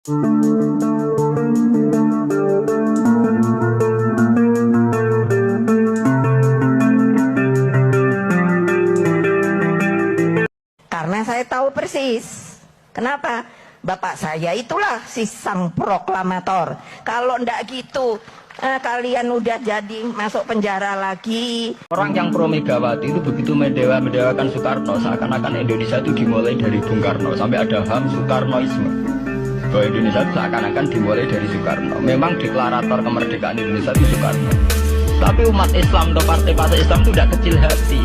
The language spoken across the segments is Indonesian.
Karena saya tahu persis. Kenapa? Bapak saya itulah si sang proklamator. Kalau ndak gitu, kalian udah jadi masuk penjara lagi. Orang yang pro Megawati itu begitu mendewakan Soekarno, seakan-akan Indonesia itu dimulai dari Bung Karno, sampai ada HAM Soekarnoisme. Bahwa Indonesia itu seakan-akan dimulai dari Soekarno. Memang deklarator kemerdekaan Indonesia itu Soekarno. Tapi umat Islam atau partai-partai Islam itu tidak kecil hati.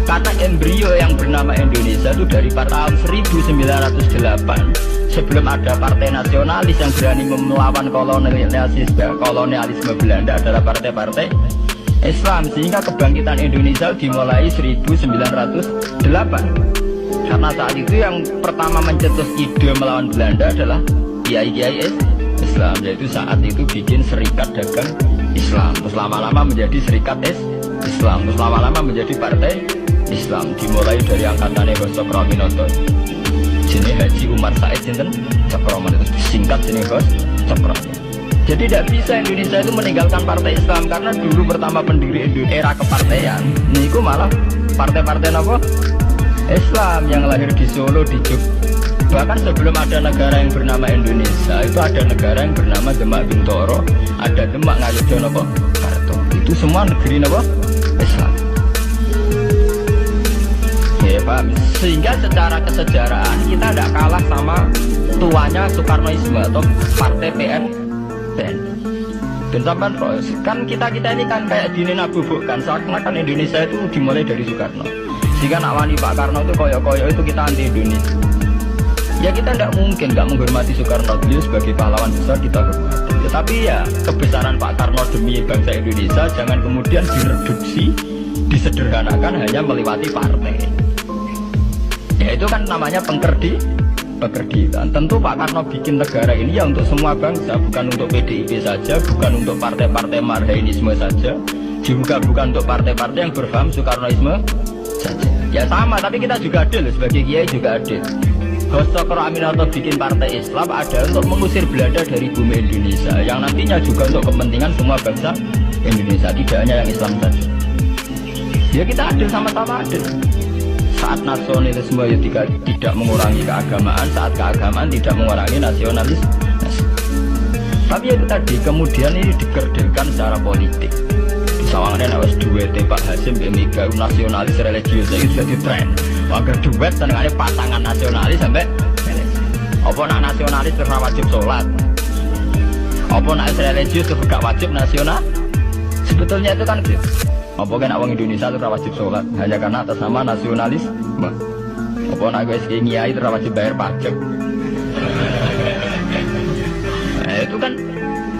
Karena embrio yang bernama Indonesia itu dari tahun 1908, sebelum ada partai nasionalis yang berani melawan kolonialisme Belanda, adalah partai-partai Islam. Sehingga kebangkitan Indonesia dimulai 1908. Karena saat itu yang pertama mencetus ide melawan Belanda adalah kiai-kiai Islam, yaitu saat itu bikin serikat dagang Islam, terus lama-lama menjadi serikat Islam, terus lama-lama menjadi partai Islam. Dimulai dari angkatannya Bos Cokroaminoto, jenis Haji Umar Said Sinten Cokroaminoto, disingkat jenis Bos Cokroaminoto. Jadi tidak bisa Indonesia itu meninggalkan partai Islam, karena dulu pertama pendiri era kepartaian ini malah partai-partai apa? Islam yang lahir di Solo, di Jogja. Bahkan sebelum ada negara yang bernama Indonesia, itu ada negara yang bernama Demak Bintoro, ada Demak Ngayogyakarta apa? Karto. Itu semua negeri apa? Islam. Ya, paham? Sehingga secara kesejarahan kita tidak kalah sama tuanya Soekarnoisme atau partai PN. Dan sampai kan kita ini kan kayak dinabubukkan seakan-akan Indonesia itu dimulai dari Soekarno. Jika nak wani Pak Karno itu koyo-koyo itu kita anti Indonesia. Ya kita tidak mungkin nggak menghormati Soekarno, beliau sebagai pahlawan besar kita hormati. Tetapi ya kebesaran Pak Karno demi bangsa Indonesia jangan kemudian direduksi, disederhanakan hanya melewati partai. Ya itu kan namanya pekerditan. Tentu Pak Karno bikin negara ini ya untuk semua bangsa, bukan untuk PDIP saja, bukan untuk partai-partai marhainisme saja, juga bukan untuk partai-partai yang berpaham Soekarnoisme saja. Ya sama, tapi kita juga adil, sebagai kiai juga adil. Bos Cokroaminoto bikin partai Islam ada untuk mengusir Belanda dari bumi Indonesia, yang nantinya juga untuk kepentingan semua bangsa Indonesia, tidak hanya yang Islam saja. Ya kita adil, sama-sama adil. Saat nasionalisme ya tidak mengurangi keagamaan, saat keagamaan tidak mengurangi nasionalis. Tapi itu tadi kemudian ini dikerdilkan secara politik. Sawangannya nawas duet Pak Hasim Mega nasionalis religius itu sudah di tren. Agar duet senengannya pasangan nasionalis sampai apa nak nasionalis terus wajib sholat, apa nak religius terus gak wajib nasional. Sebetulnya itu kan gitu. Apa kan orang Indonesia terus wajib sholat hanya karena atas nama nasionalis. Apa nak gue kiai terus wajib bayar pajak.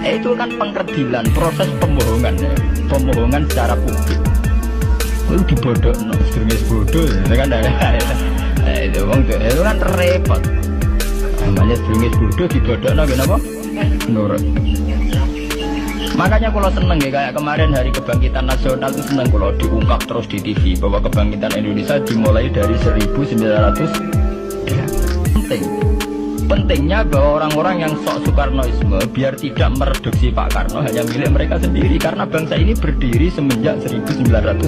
Itu kan pengkerdilan, proses pembohongan ya. Pembohongan secara publik. Itu dibodoh, sedurunge bodoh ya kan. Itu kan repot. Namanya sedurunge bodoh dibodohno kenapa? Nurut. Makanya kalau seneng ya, kayak kemarin hari kebangkitan nasional itu seneng kalau diungkap terus di TV bahwa kebangkitan Indonesia dimulai dari 1900. Pentingnya bahwa orang-orang yang sok Soekarnoisme biar tidak mereduksi Pak Karno hanya milik mereka sendiri, karena bangsa ini berdiri semenjak 1908.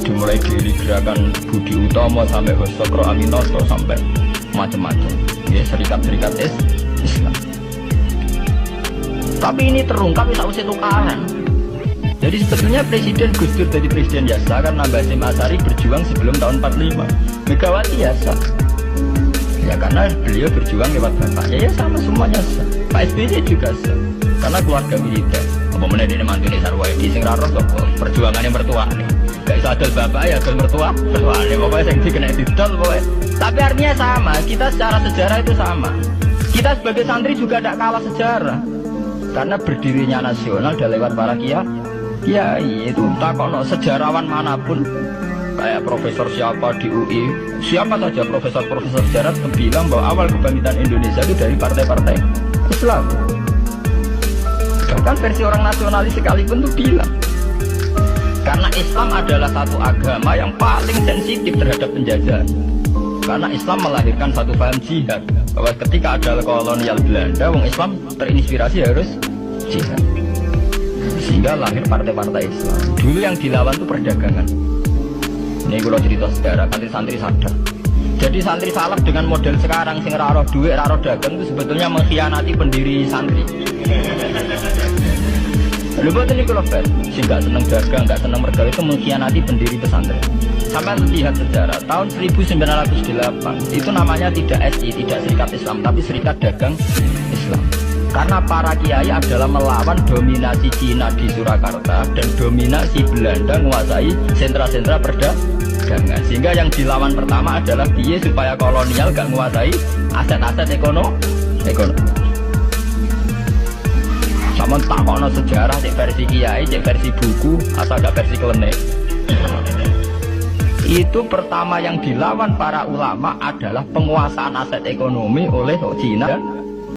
Dimulai dari gerakan Budi Utomo sampai Bos Cokroaminoto sampai macam-macam ya, serikat-serikat Islam. Tapi ini terungkap usah tukaran. Jadi sebetulnya Presiden Gus Dur jadi presiden biasa karena Basim Asari berjuang sebelum tahun 45. Megawati biasa ya karena beliau berjuang lewat bapaknya, ya sama semuanya sah. Pak SBY juga sah karena keluarga militer. Apa mana ini mantu nih Sarwaedi sing raro kok perjuangannya mertua nih. Gak bisa adol bapak ya adol mertua nih pokoknya yang dikena didol pokoknya. Tapi artinya sama, kita secara sejarah itu sama. Kita sebagai santri juga tidak kalah sejarah, karena berdirinya nasional dan lewat para kiai itu takono sejarawan manapun. Kayak profesor siapa di UI, siapa saja profesor-profesor sejarah bilang bahwa awal kebangkitan Indonesia itu dari partai-partai Islam. Bahkan versi orang nasionalis sekalipun tuh bilang karena Islam adalah satu agama yang paling sensitif terhadap penjajahan. Karena Islam melahirkan satu paham jihad, bahwa ketika ada kolonial Belanda, wong Islam terinspirasi harus jihad, sehingga lahir partai-partai Islam. Dulu yang dilawan itu perdagangan. Ini kalau cerita sejarah, santri-santri sadar. Jadi santri salaf dengan model sekarang sing raro duit, raro dagang itu sebetulnya mengkhianati pendiri santri. Lu buat ini kalau sih nggak seneng dagang, nggak seneng mergawe itu mengkhianati pendiri pesantren. Sampai lihat sejarah tahun 1908 itu namanya tidak SI, tidak Serikat Islam, tapi Serikat Dagang Islam. Karena para kiai adalah melawan dominasi Cina di Surakarta dan dominasi Belanda menguasai sentra-sentra perdagangan. Sehingga yang dilawan pertama adalah dia supaya kolonial gak menguasai aset-aset ekonomi. Sama takono sejarah cek versi kiai, cek versi buku, asal gak versi klenik. Itu pertama yang dilawan para ulama adalah penguasaan aset ekonomi oleh Cina dan